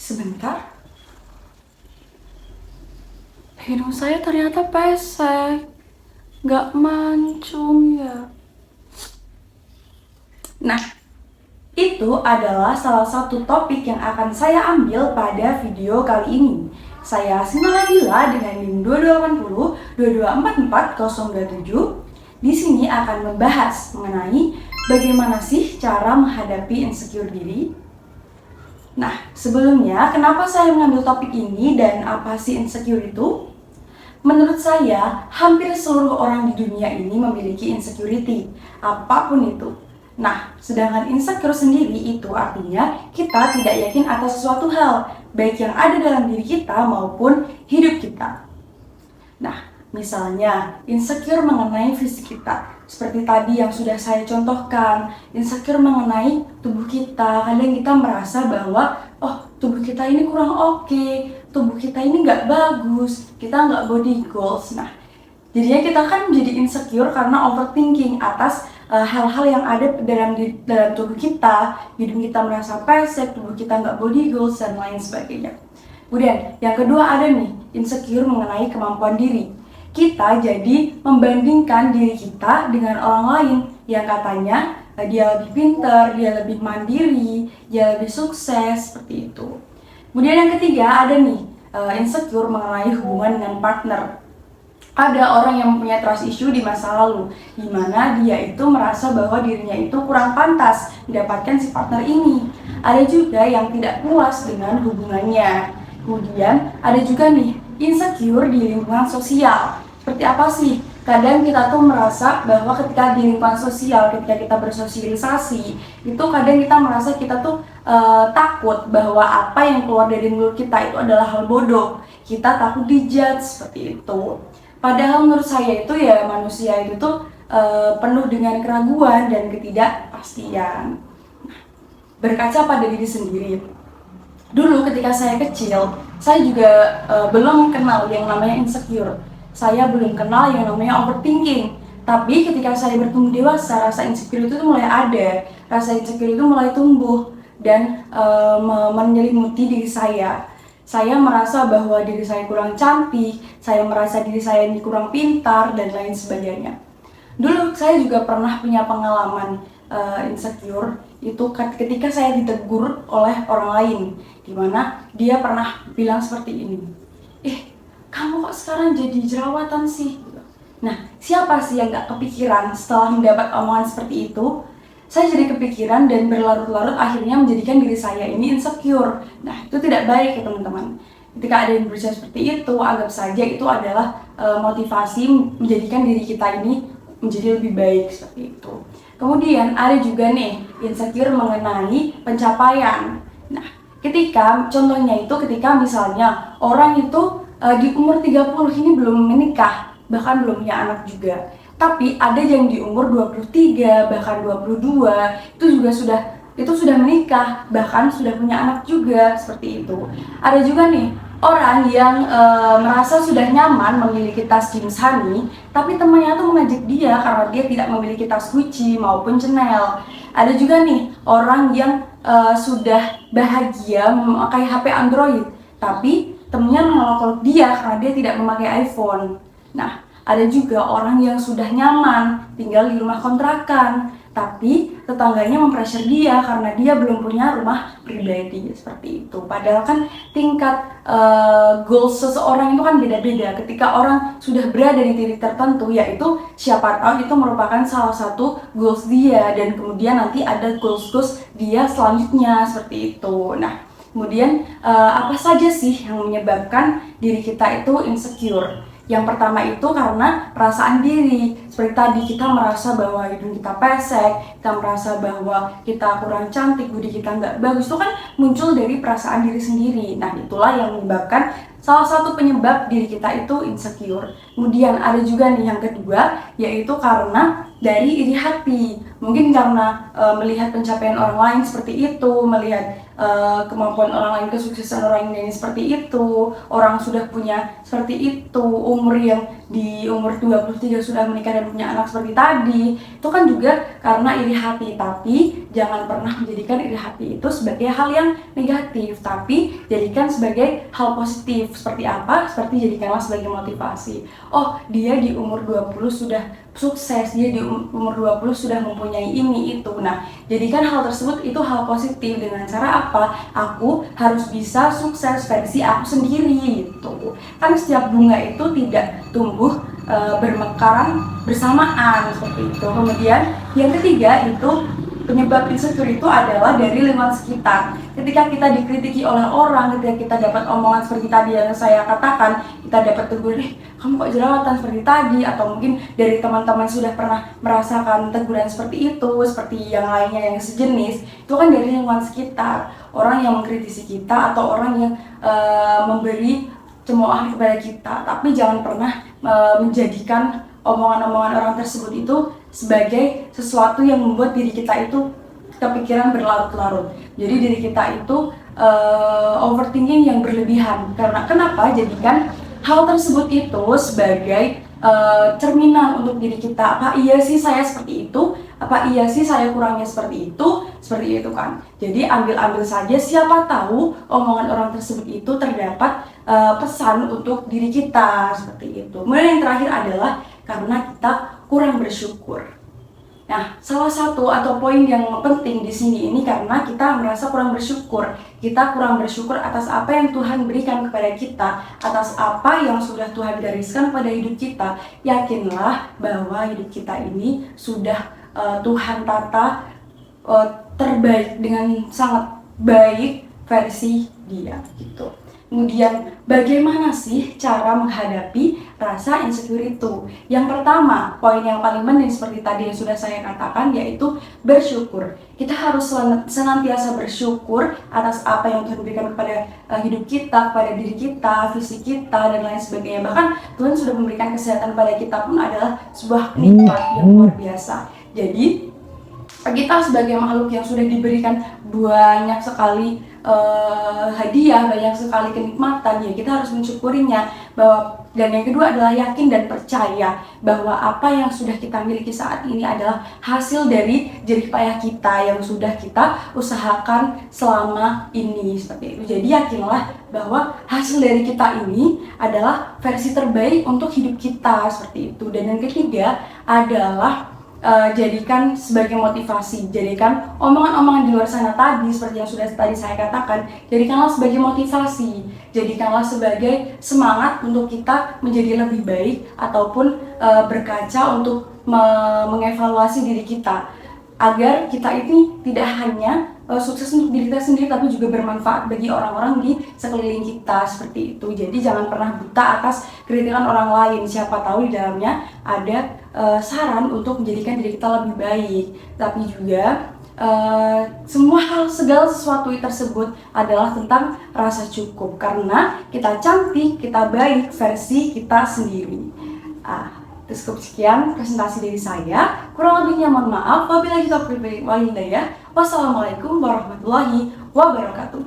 Sebentar, hidung saya ternyata pesek, nggak mancung ya. Nah, itu adalah salah satu topik yang akan saya ambil pada video kali ini. Saya Sina Nabila dengan NIM 2280 2244027. Di sini akan membahas mengenai bagaimana sih cara menghadapi insecure diri. Nah, sebelumnya kenapa saya mengambil topik ini dan apa sih insecure itu? Menurut saya, hampir seluruh orang di dunia ini memiliki insecurity, apapun itu. Nah, sedangkan insecure sendiri itu artinya kita tidak yakin atas sesuatu hal, baik yang ada dalam diri kita maupun hidup kita. Nah, misalnya insecure mengenai fisik kita, seperti tadi yang sudah saya contohkan, insecure mengenai tubuh kita. Kadang kita merasa bahwa, oh, tubuh kita ini kurang oke, tubuh kita ini nggak bagus, kita nggak body goals. Nah, jadinya kita kan menjadi insecure karena overthinking atas hal-hal yang ada dalam tubuh kita. Hidung kita merasa pesek, tubuh kita nggak body goals, dan lain sebagainya. Kemudian, yang kedua ada nih, insecure mengenai kemampuan diri. Kita jadi membandingkan diri kita dengan orang lain yang katanya dia lebih pintar, dia lebih mandiri, dia lebih sukses, seperti itu. Kemudian yang ketiga ada nih, insecure mengenai hubungan dengan partner. Ada orang yang mempunyai trust issue di masa lalu, di mana dia itu merasa bahwa dirinya itu kurang pantas mendapatkan si partner ini. Ada juga yang tidak puas dengan hubungannya. Kemudian ada juga nih, insecure di lingkungan sosial. Seperti apa sih? Kadang kita tuh merasa bahwa ketika di lingkungan sosial, ketika kita bersosialisasi, itu kadang kita merasa kita tuh takut bahwa apa yang keluar dari mulut kita itu adalah hal bodoh. Kita takut dijudge, seperti itu. Padahal menurut saya itu ya manusia itu tuh penuh dengan keraguan dan ketidakpastian. Berkaca pada diri sendiri. Dulu ketika saya kecil, saya juga belum kenal yang namanya insecure. Saya belum kenal yang namanya overthinking. Tapi ketika saya bertumbuh dewasa, rasa insecure itu mulai ada. Rasa insecure itu mulai tumbuh dan menyelimuti diri saya. Saya merasa bahwa diri saya kurang cantik, saya merasa diri saya ini kurang pintar, dan lain sebagainya. Dulu saya juga pernah punya pengalaman insecure, itu ketika saya ditegur oleh orang lain, dimana dia pernah bilang seperti ini, kamu kok sekarang jadi jerawatan sih? Nah, siapa sih yang gak kepikiran setelah mendapat omongan seperti itu? Saya jadi kepikiran dan berlarut-larut akhirnya menjadikan diri saya ini insecure. Nah, itu tidak baik ya teman-teman. Ketika ada yang berusaha seperti itu, anggap saja itu adalah motivasi menjadikan diri kita ini menjadi lebih baik, seperti itu. Kemudian ada juga nih insecure mengenai pencapaian. Nah, contohnya itu ketika misalnya orang itu di umur 30 ini belum menikah, bahkan belum punya anak juga. Tapi ada yang di umur 23, bahkan 22, itu sudah menikah, bahkan sudah punya anak juga, seperti itu. Ada juga nih orang yang merasa sudah nyaman memiliki tas jeans Honey, tapi temannya tuh mengajak dia karena dia tidak memiliki tas Gucci maupun Chanel. Ada juga nih orang yang sudah bahagia memakai HP Android, tapi temennya menolak dia karena dia tidak memakai iPhone. Nah, ada juga orang yang sudah nyaman tinggal di rumah kontrakan, tapi tetangganya mempressure dia karena dia belum punya rumah pribadi, seperti itu. Padahal kan tingkat goals seseorang itu kan beda-beda. Ketika orang sudah berada di titik tertentu, yaitu siapa tahu itu merupakan salah satu goals dia, dan kemudian nanti ada goals dia selanjutnya, seperti itu. Nah, kemudian apa saja sih yang menyebabkan diri kita itu insecure? Yang pertama itu karena perasaan diri. Seperti tadi, kita merasa bahwa hidung kita pesek, kita merasa bahwa kita kurang cantik, budi kita nggak bagus. Itu kan muncul dari perasaan diri sendiri. Nah, itulah yang menyebabkan salah satu penyebab diri kita itu insecure. Kemudian ada juga nih yang kedua, yaitu karena dari iri hati. Mungkin karena melihat pencapaian orang lain seperti itu, melihat kemampuan orang lain, kesuksesan orang lain seperti itu, orang sudah punya seperti itu, umur yang di umur 23 sudah menikah dan punya anak seperti tadi, itu kan juga karena iri hati. Tapi jangan pernah menjadikan iri hati itu sebagai hal yang negatif, tapi jadikan sebagai hal positif. Seperti apa? Seperti jadikanlah sebagai motivasi. Oh, dia di umur 20 sudah sukses, dia di umur 20 sudah mempunyai ini itu. Nah, jadikan hal tersebut itu hal positif. Dengan cara apa? Aku harus bisa sukses versi aku sendiri gitu. Kan setiap bunga itu tidak tumbuh bermekaran bersamaan seperti itu. Kemudian yang ketiga itu penyebab insecure itu adalah dari lingkungan sekitar. Ketika kita dikritiki oleh orang, ketika kita dapat omongan seperti tadi yang saya katakan, kita dapat teguran, kamu kok jerawatan seperti tadi, atau mungkin dari teman-teman sudah pernah merasakan teguran seperti itu, seperti yang lainnya yang sejenis, itu kan dari lingkungan sekitar. Orang yang mengkritisi kita atau orang yang memberi cemoohan kepada kita, tapi jangan pernah menjadikan omongan-omongan orang tersebut itu sebagai sesuatu yang membuat diri kita itu kepikiran berlarut-larut. Jadi diri kita itu overthinking yang berlebihan. Karena kenapa? Jadikan hal tersebut itu sebagai cerminan untuk diri kita. Apa iya sih saya seperti itu? Apa iya sih saya kurangnya seperti itu? Seperti itu kan. Jadi ambil saja, siapa tahu omongan orang tersebut itu terdapat pesan untuk diri kita seperti itu. Kemudian yang terakhir adalah karena kita kurang bersyukur. Nah, salah satu atau poin yang penting di sini ini karena kita merasa kurang bersyukur. Kita kurang bersyukur atas apa yang Tuhan berikan kepada kita, atas apa yang sudah Tuhan gariskan pada hidup kita. Yakinlah bahwa hidup kita ini sudah Tuhan tata terbaik dengan sangat baik versi Dia gitu. Kemudian bagaimana sih cara menghadapi rasa insecure itu? Yang pertama, poin yang paling penting seperti tadi yang sudah saya katakan, yaitu bersyukur. Kita harus senantiasa bersyukur atas apa yang Tuhan berikan kepada hidup kita, kepada diri kita, fisik kita, dan lain sebagainya. Bahkan Tuhan sudah memberikan kesehatan pada kita pun adalah sebuah nikmat yang luar biasa. Jadi kita sebagai makhluk yang sudah diberikan banyak sekali hadiah, banyak sekali kenikmatan, ya kita harus mensyukurinya. Dan yang kedua adalah yakin dan percaya bahwa apa yang sudah kita miliki saat ini adalah hasil dari jerih payah kita yang sudah kita usahakan selama ini seperti itu. Jadi yakinlah bahwa hasil dari kita ini adalah versi terbaik untuk hidup kita seperti itu. Dan yang ketiga adalah jadikan sebagai motivasi, jadikan omongan-omongan di luar sana tadi seperti yang sudah tadi saya katakan, jadikanlah sebagai motivasi, jadikanlah sebagai semangat untuk kita menjadi lebih baik ataupun berkaca untuk mengevaluasi diri kita agar kita ini tidak hanya sukses untuk diri kita sendiri tapi juga bermanfaat bagi orang-orang di sekeliling kita seperti itu. Jadi jangan pernah buta atas kritikan orang lain, siapa tahu di dalamnya ada saran untuk menjadikan diri kita lebih baik. Tapi juga semua hal, segala sesuatu tersebut adalah tentang rasa cukup, karena kita cantik, kita baik versi kita sendiri. Cukup sekian presentasi dari saya. Kurang lebihnya mohon maaf. Wabillahi taufiq wal hidayah. Wassalamualaikum warahmatullahi wabarakatuh.